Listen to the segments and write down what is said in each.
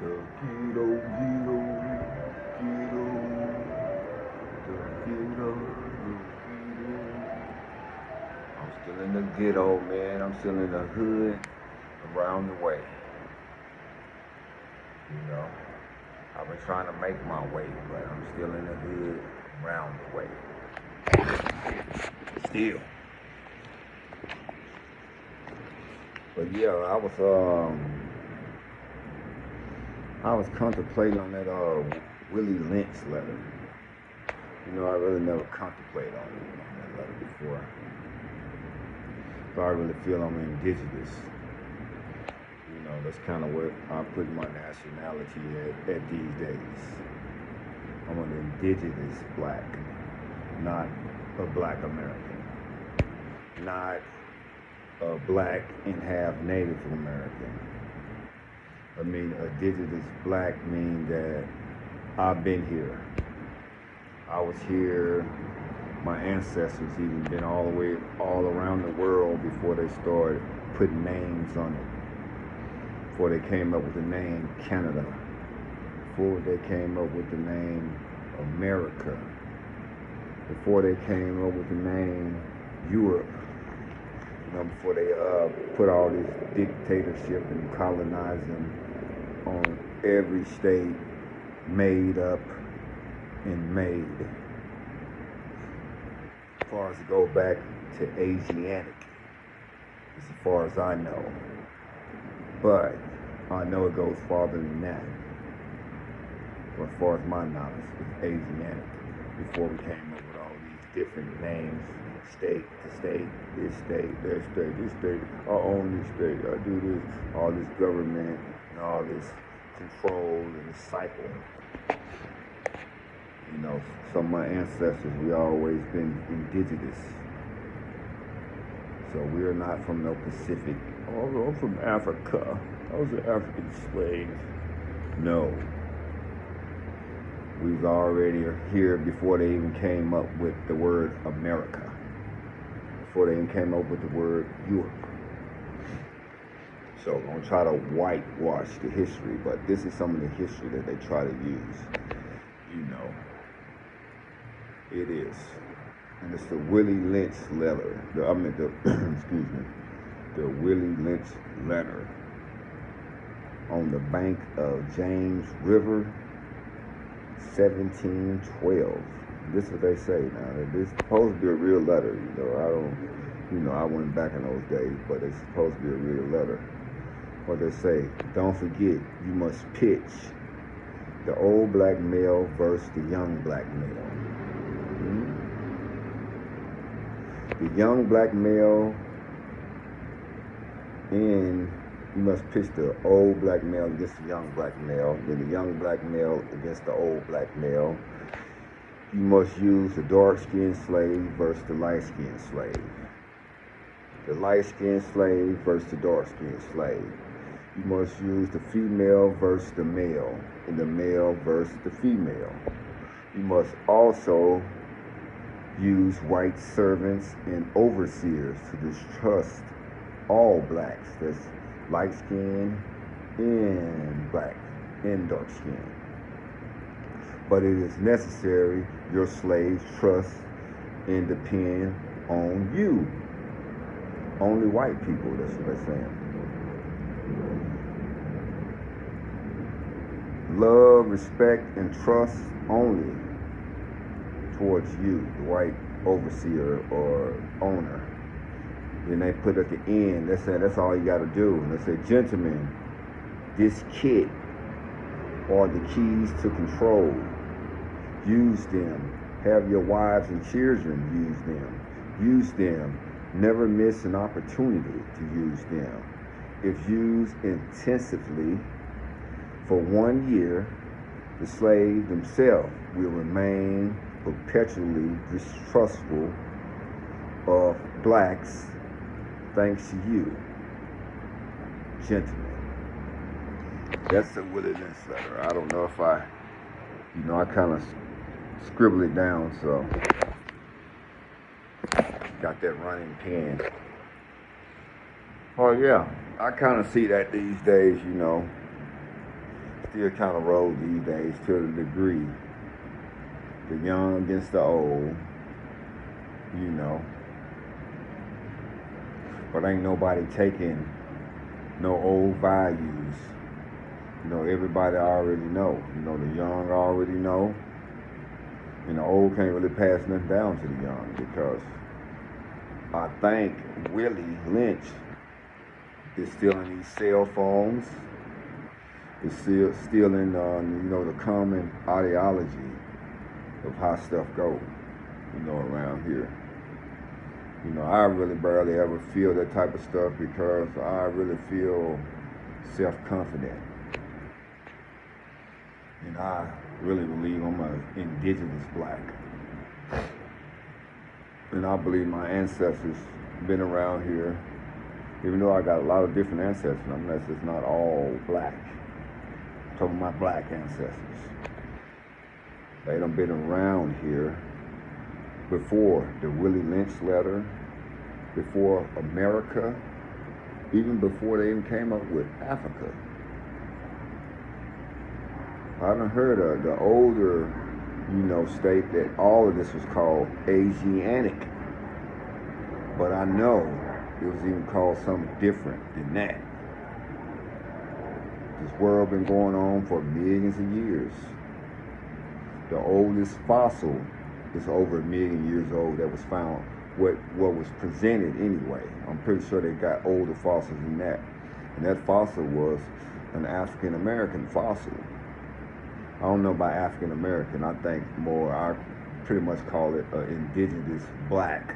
The ghetto, ghetto, ghetto, the ghetto, the ghetto. I'm still in the ghetto, man. I'm still in the hood, around the way. You know, I've been trying to make my way, but I'm still in the hood, around the way. Still. But yeah, I was contemplating on that Willie Lynch letter. You know, I really never contemplated on that letter before. So I really feel I'm indigenous. You know, that's kind of what I put my nationality at these days. I'm an indigenous black, not a black American, not a black and half Native American. I mean, indigenous black means that I've been here. I was here. My ancestors even been all around the world before they started putting names on it. Before they came up with the name Canada. Before they came up with the name America. Before they came up with the name Europe. You know, before they put all this dictatorship and colonizing on every state, made up and made. As far as to go back to Asiatic, as far as I know. But I know it goes farther than that. But as far as my knowledge, it's Asiatic. Before we came up with all these different names, state to state, this state, that state, this state, I own this state, I do this, all this government and all this control and this cycle. You know, some of my ancestors, we always been indigenous. So we're not from no Pacific. Oh, I'm from Africa. I was an African slave. No. We was already here before they even came up with the word America. Before they even came up with the word Europe. So I'm gonna try to whitewash the history, but this is some of the history that they try to use. You know. It is. And it's the Willie Lynch letter. Excuse me. The Willie Lynch letter on the bank of James River, 1712. This is what they say now. This is supposed to be a real letter. I went back in those days, but it's supposed to be a real letter. What they say, don't forget, you must pitch the old black male versus the young black male. The young black male, and you must pitch the old black male against the young black male, then the young black male against the old black male. You must use the dark-skinned slave versus the light-skinned slave. The light-skinned slave versus the dark-skinned slave. You must use the female versus the male, and the male versus the female. You must also use white servants and overseers to distrust all blacks, that's light skin and black and dark skin. But it is necessary your slaves trust and depend on you. Only white people, that's what they're saying. Love, respect, and trust only towards you, the white overseer or owner. Then they put at the end, they say that's all you got to do. And they say, gentlemen, this kit are the keys to control. Use them. Have your wives and children use them. Use them. Never miss an opportunity to use them. If used intensively for 1 year, the slave themselves will remain perpetually distrustful of blacks thanks to you, gentlemen. That's the Willie Lynch letter. I don't know if I kind of scribbled it down, so got that running pen. Oh yeah, I kind of see that these days, still kind of roll these days to a degree. The young against the old, you know. But ain't nobody taking no old values. You know, everybody already know. You know, the young already know. And the old can't really pass nothing down to the young because I think Willie Lynch is still in these cell phones. It's still in, you know, the common ideology of how stuff goes, you know, around here. You know, I really barely ever feel that type of stuff because I really feel self-confident. And I really believe I'm an indigenous black. And I believe my ancestors been around here, even though I got a lot of different ancestors, unless it's not all black. I'm talking about my black ancestors. They done been around here before the Willie Lynch letter, before America, even before they even came up with Africa. I done heard of the older, you know, state that all of this was called Asiatic. But I know it was even called something different than that. This world been going on for millions of years. The oldest fossil is over 1 million years old that was found, what was presented anyway. I'm pretty sure they got older fossils than that. And that fossil was an African American fossil. I don't know about African American. I think more, I pretty much call it an indigenous black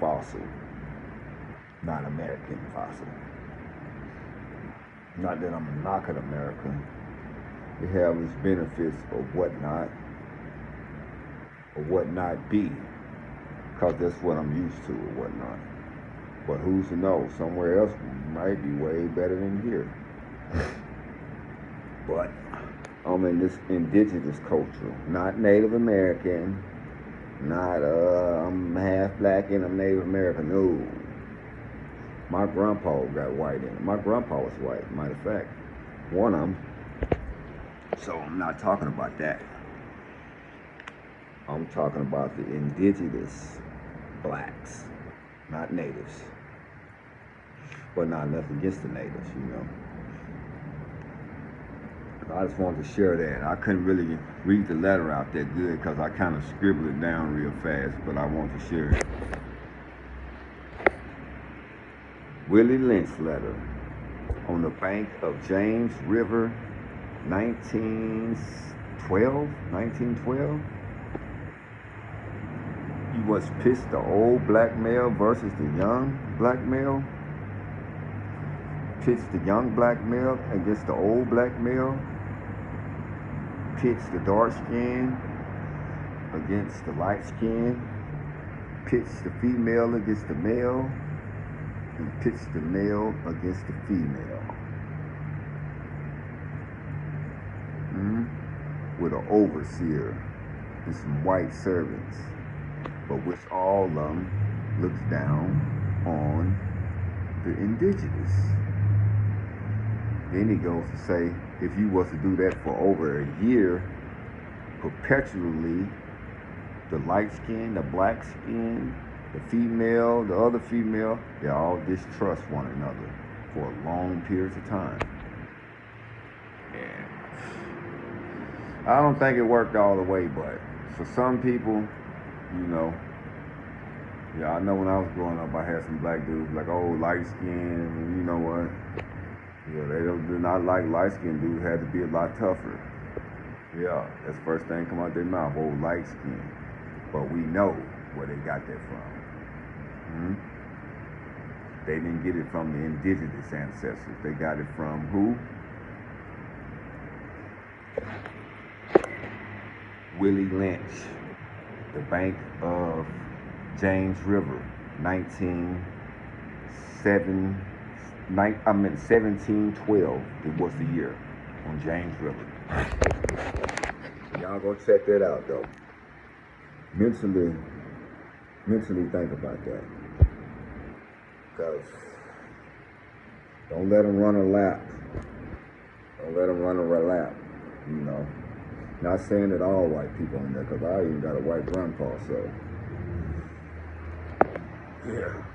fossil, not American fossil. Not that I'm a knock at America. It have its benefits or whatnot be, because that's what I'm used to or whatnot. But who's to know? Somewhere else might be way better than here. But I'm in this indigenous culture, not Native American, not I'm half black and I'm Native American. No. My grandpa got white in it. My grandpa was white, matter of fact. One of them. So I'm not talking about that. I'm talking about the indigenous blacks, not natives. But not nothing against the natives, you know. I just wanted to share that. I couldn't really read the letter out that good because I kind of scribbled it down real fast, but I wanted to share it. Willie Lynch letter on the bank of James River, 1912. He was pitched the old black male versus the young black male. Pitched the young black male against the old black male. Pitched the dark skin against the light skin. Pitched the female against the male. And pitched the male against the female. With an overseer and some white servants, but which all of them looks down on the indigenous. Then he goes to say, if you was to do that for over a year, perpetually, the light skin, the black skin, the female, the other female, they all distrust one another for long periods of time. And I don't think it worked all the way, but for some people, you know, yeah, I know when I was growing up, I had some black dudes like, oh, light skin, and you know what? Yeah, they did not like light skin dudes, had to be a lot tougher. Yeah, that's the first thing come out their mouth, oh, light skin. But we know where they got that from. They didn't get it from the indigenous ancestors. They got it from who? Willie Lynch, the bank of James River, 1712. It was the year on James River. Y'all go check that out though. Mentally think about that. Because don't let them run a lap Don't let them run a lap, you know. Not saying that all white people in there, because I even got a white grandpa, so yeah.